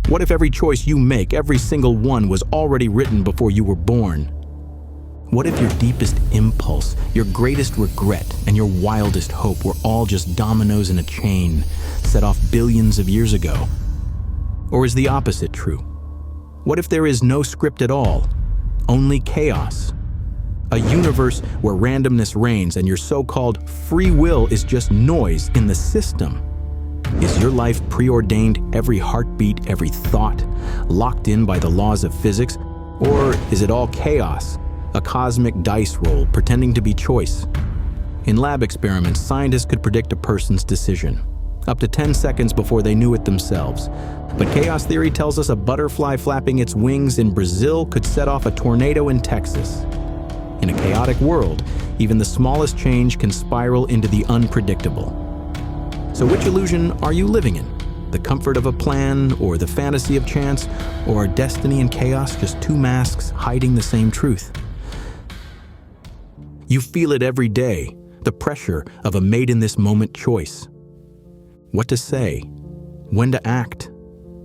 What if every choice you make, every single one, was already written before you were born? What if your deepest impulse, your greatest regret, and your wildest hope were all just dominoes in a chain, set off billions of years ago? Or is the opposite true? What if there is no script at all, only chaos? A universe where randomness reigns and your so-called free will is just noise in the system. Is your life preordained, every heartbeat, every thought, locked in by the laws of physics? Or is it all chaos, a cosmic dice roll pretending to be choice? In lab experiments, scientists could predict a person's decision, up to 10 seconds before they knew it themselves. But chaos theory tells us a butterfly flapping its wings in Brazil could set off a tornado in Texas. In a chaotic world, even the smallest change can spiral into the unpredictable. So which illusion are you living in? The comfort of a plan, or the fantasy of chance, or are destiny and chaos just two masks hiding the same truth? You feel it every day, the pressure of a made-in-this-moment choice. What to say, when to act,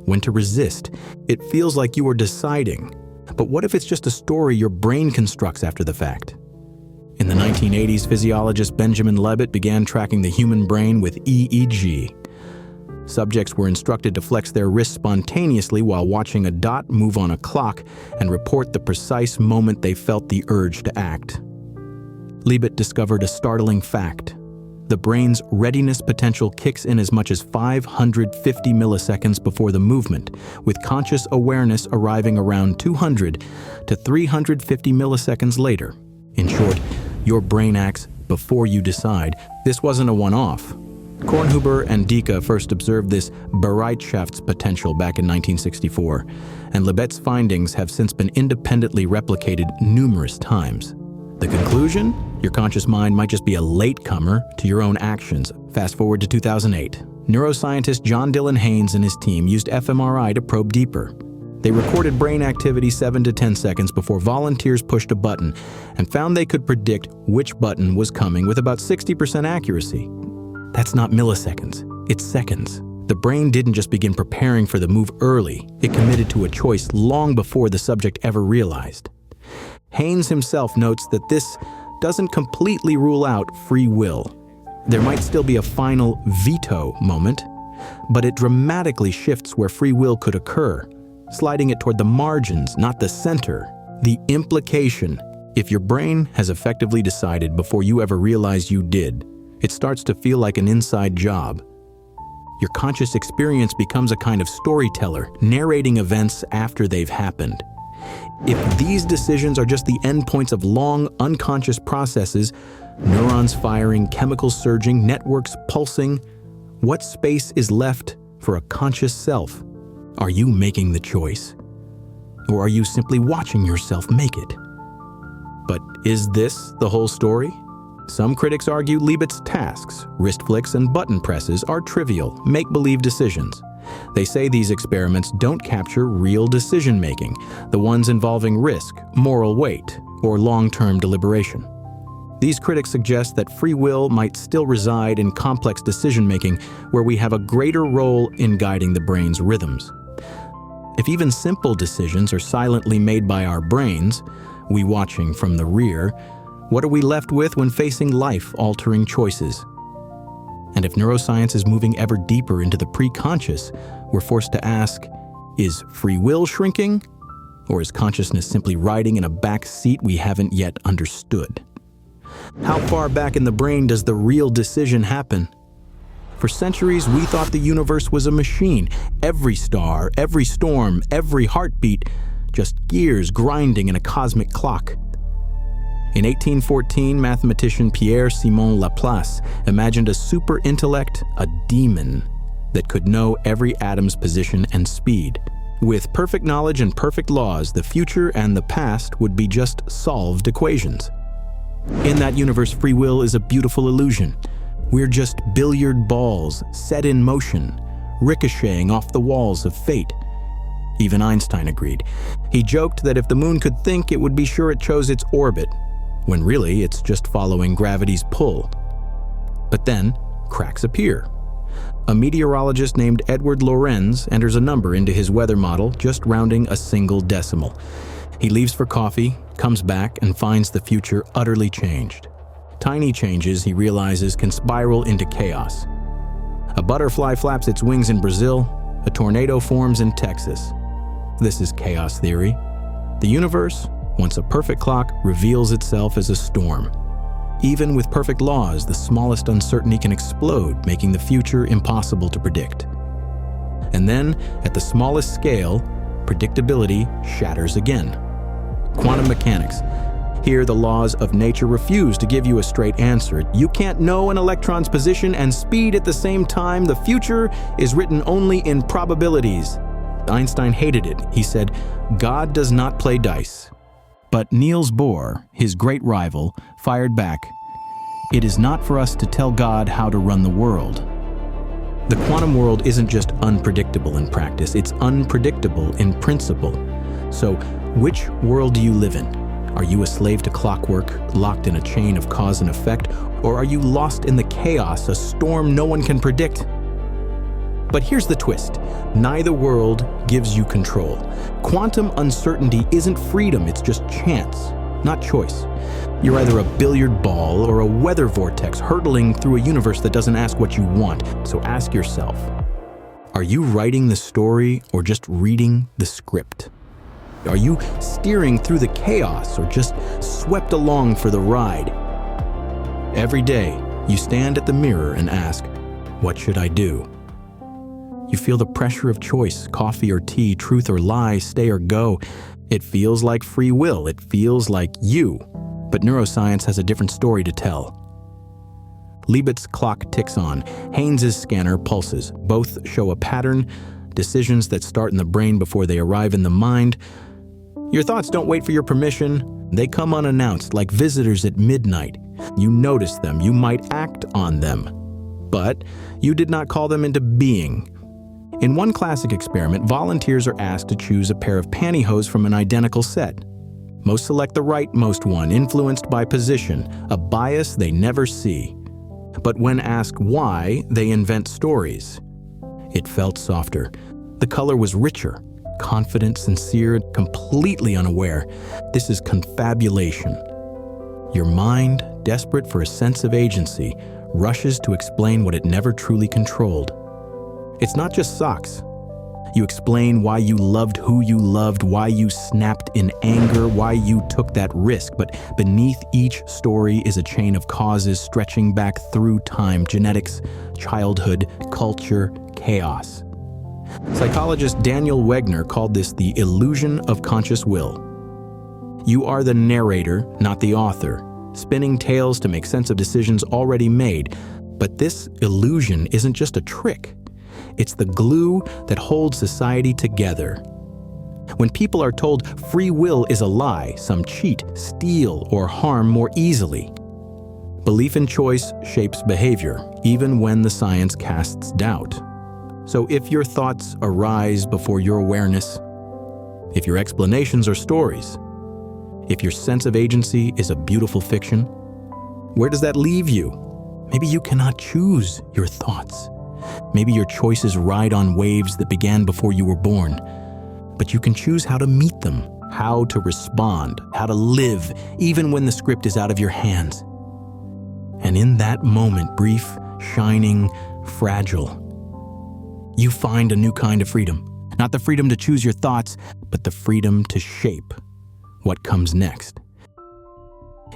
when to resist. It feels like you are deciding. But what if it's just a story your brain constructs after the fact? In the 1980s, physiologist Benjamin Libet began tracking the human brain with EEG. Subjects were instructed to flex their wrists spontaneously while watching a dot move on a clock and report the precise moment they felt the urge to act. Libet discovered a startling fact. The brain's readiness potential kicks in as much as 550 milliseconds before the movement, with conscious awareness arriving around 200 to 350 milliseconds later. In short, your brain acts before you decide. This wasn't a one-off. Kornhuber and Dika first observed this Bereitschaftspotential back in 1964, and Libet's findings have since been independently replicated numerous times. The conclusion? Your conscious mind might just be a latecomer to your own actions. Fast forward to 2008. Neuroscientist John Dylan Haynes and his team used fMRI to probe deeper. They recorded brain activity 7 to 10 seconds before volunteers pushed a button and found they could predict which button was coming with about 60% accuracy. That's not milliseconds, it's seconds. The brain didn't just begin preparing for the move early, it committed to a choice long before the subject ever realized. Haynes himself notes that this doesn't completely rule out free will. There might still be a final veto moment, but it dramatically shifts where free will could occur, sliding it toward the margins, not the center. The implication: if your brain has effectively decided before you ever realize you did, it starts to feel like an inside job. Your conscious experience becomes a kind of storyteller, narrating events after they've happened. If these decisions are just the endpoints of long, unconscious processes, neurons firing, chemicals surging, networks pulsing, what space is left for a conscious self? Are you making the choice? Or are you simply watching yourself make it? But is this the whole story? Some critics argue Libet's tasks, wrist flicks and button presses, are trivial, make-believe decisions. They say these experiments don't capture real decision-making, the ones involving risk, moral weight, or long-term deliberation. These critics suggest that free will might still reside in complex decision-making where we have a greater role in guiding the brain's rhythms. If even simple decisions are silently made by our brains, we watching from the rear, what are we left with when facing life-altering choices? And if neuroscience is moving ever deeper into the pre-conscious, we're forced to ask, is free will shrinking? Or is consciousness simply riding in a back seat we haven't yet understood? How far back in the brain does the real decision happen? For centuries, we thought the universe was a machine. Every star, every storm, every heartbeat, just gears grinding in a cosmic clock. In 1814, mathematician Pierre-Simon Laplace imagined a super intellect, a demon, that could know every atom's position and speed. With perfect knowledge and perfect laws, the future and the past would be just solved equations. In that universe, free will is a beautiful illusion. We're just billiard balls set in motion, ricocheting off the walls of fate. Even Einstein agreed. He joked that if the moon could think, it would be sure it chose its orbit, when really it's just following gravity's pull. But then, cracks appear. A meteorologist named Edward Lorenz enters a number into his weather model, just rounding a single decimal. He leaves for coffee, comes back, and finds the future utterly changed. Tiny changes, he realizes, can spiral into chaos. A butterfly flaps its wings in Brazil, a tornado forms in Texas. This is chaos theory. The universe, once a perfect clock, reveals itself as a storm. Even with perfect laws, the smallest uncertainty can explode, making the future impossible to predict. And then, at the smallest scale, predictability shatters again. Quantum mechanics. Here, the laws of nature refuse to give you a straight answer. You can't know an electron's position and speed at the same time. The future is written only in probabilities. Einstein hated it. He said, "God does not play dice." But Niels Bohr, his great rival, fired back, "It is not for us to tell God how to run the world." The quantum world isn't just unpredictable in practice, it's unpredictable in principle. So, which world do you live in? Are you a slave to clockwork, locked in a chain of cause and effect, or are you lost in the chaos, a storm no one can predict? But here's the twist. Neither world gives you control. Quantum uncertainty isn't freedom, it's just chance, not choice. You're either a billiard ball or a weather vortex hurtling through a universe that doesn't ask what you want. So ask yourself, are you writing the story or just reading the script? Are you steering through the chaos or just swept along for the ride? Every day, you stand at the mirror and ask, what should I do? You feel the pressure of choice, coffee or tea, truth or lie, stay or go. It feels like free will. It feels like you. But neuroscience has a different story to tell. Libet's clock ticks on. Haynes' scanner pulses. Both show a pattern, decisions that start in the brain before they arrive in the mind. Your thoughts don't wait for your permission. They come unannounced, like visitors at midnight. You notice them. You might act on them. But you did not call them into being. In one classic experiment, volunteers are asked to choose a pair of pantyhose from an identical set. Most select the rightmost one, influenced by position, a bias they never see. But when asked why, they invent stories. It felt softer. The color was richer, confident, sincere, completely unaware. This is confabulation. Your mind, desperate for a sense of agency, rushes to explain what it never truly controlled. It's not just socks. You explain why you loved who you loved, why you snapped in anger, why you took that risk. But beneath each story is a chain of causes stretching back through time, genetics, childhood, culture, chaos. Psychologist Daniel Wegner called this the illusion of conscious will. You are the narrator, not the author, spinning tales to make sense of decisions already made. But this illusion isn't just a trick. It's the glue that holds society together. When people are told free will is a lie, some cheat, steal, or harm more easily. Belief in choice shapes behavior, even when the science casts doubt. So if your thoughts arise before your awareness, if your explanations are stories, if your sense of agency is a beautiful fiction, where does that leave you? Maybe you cannot choose your thoughts. Maybe your choices ride on waves that began before you were born. But you can choose how to meet them, how to respond, how to live, even when the script is out of your hands. And in that moment, brief, shining, fragile, you find a new kind of freedom. Not the freedom to choose your thoughts, but the freedom to shape what comes next.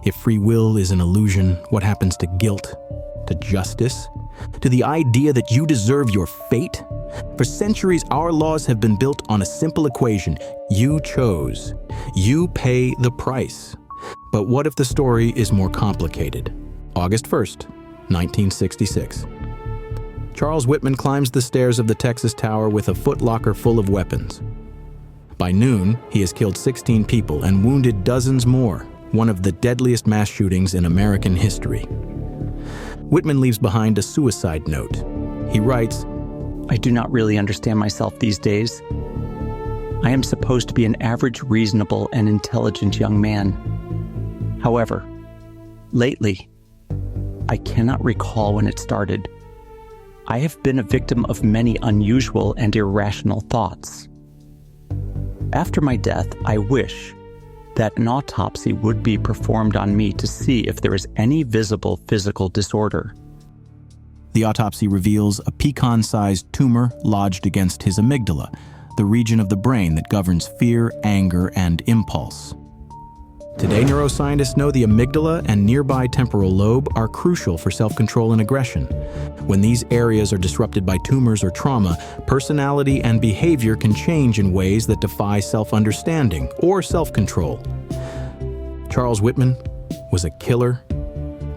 If free will is an illusion, what happens to guilt, to justice, to the idea that you deserve your fate? For centuries, our laws have been built on a simple equation. You chose. You pay the price. But what if the story is more complicated? August 1st, 1966. Charles Whitman climbs the stairs of the Texas Tower with a footlocker full of weapons. By noon, he has killed 16 people and wounded dozens more, one of the deadliest mass shootings in American history. Whitman leaves behind a suicide note. He writes, I do not really understand myself these days. I am supposed to be an average, reasonable, and intelligent young man. However, lately, I cannot recall when it started. I have been a victim of many unusual and irrational thoughts. After my death, I wish that an autopsy would be performed on me to see if there is any visible physical disorder. The autopsy reveals a pecan-sized tumor lodged against his amygdala, the region of the brain that governs fear, anger, and impulse. Today, neuroscientists know the amygdala and nearby temporal lobe are crucial for self-control and aggression. When these areas are disrupted by tumors or trauma, personality and behavior can change in ways that defy self-understanding or self-control. Charles Whitman was a killer,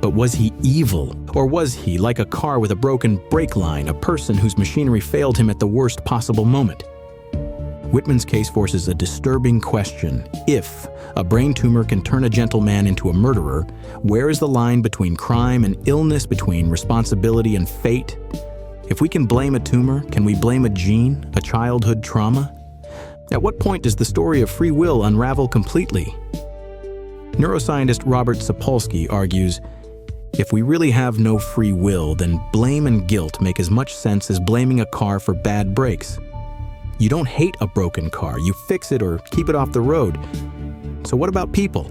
but was he evil? Or was he, like a car with a broken brake line, a person whose machinery failed him at the worst possible moment? Whitman's case forces a disturbing question. If a brain tumor can turn a gentleman into a murderer, where is the line between crime and illness, between responsibility and fate? If we can blame a tumor, can we blame a gene, a childhood trauma? At what point does the story of free will unravel completely? Neuroscientist Robert Sapolsky argues, if we really have no free will, then blame and guilt make as much sense as blaming a car for bad brakes. You don't hate a broken car, you fix it or keep it off the road. So what about people?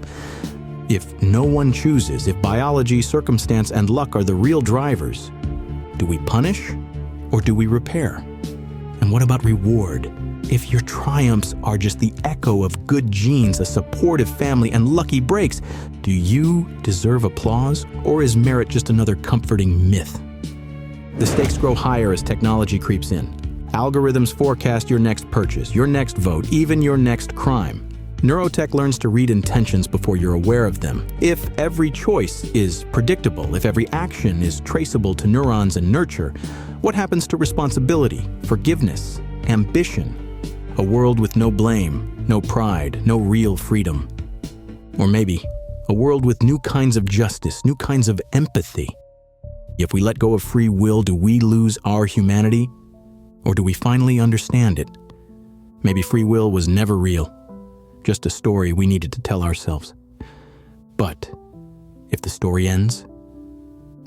If no one chooses, if biology, circumstance, and luck are the real drivers, do we punish or do we repair? And what about reward? If your triumphs are just the echo of good genes, a supportive family, and lucky breaks, do you deserve applause, or is merit just another comforting myth? The stakes grow higher as technology creeps in. Algorithms forecast your next purchase, your next vote, even your next crime. Neurotech learns to read intentions before you're aware of them. If every choice is predictable, if every action is traceable to neurons and nurture, what happens to responsibility, forgiveness, ambition? A world with no blame, no pride, no real freedom. Or maybe a world with new kinds of justice, new kinds of empathy. If we let go of free will, do we lose our humanity? Or do we finally understand it? Maybe free will was never real, just a story we needed to tell ourselves. But if the story ends,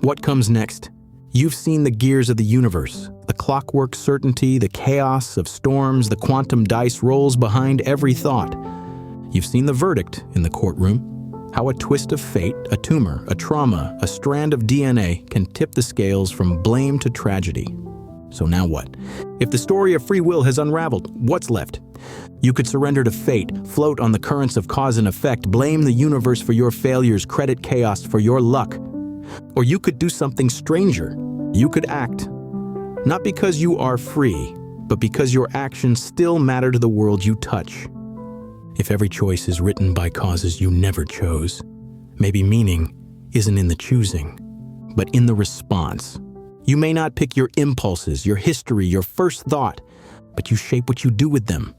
what comes next? You've seen the gears of the universe, the clockwork certainty, the chaos of storms, the quantum dice rolls behind every thought. You've seen the verdict in the courtroom, how a twist of fate, a tumor, a trauma, a strand of DNA can tip the scales from blame to tragedy. So now what? If the story of free will has unraveled, what's left? You could surrender to fate, float on the currents of cause and effect, blame the universe for your failures, credit chaos for your luck. Or you could do something stranger. You could act, not because you are free, but because your actions still matter to the world you touch. If every choice is written by causes you never chose, maybe meaning isn't in the choosing, but in the response. You may not pick your impulses, your history, your first thought, but you shape what you do with them.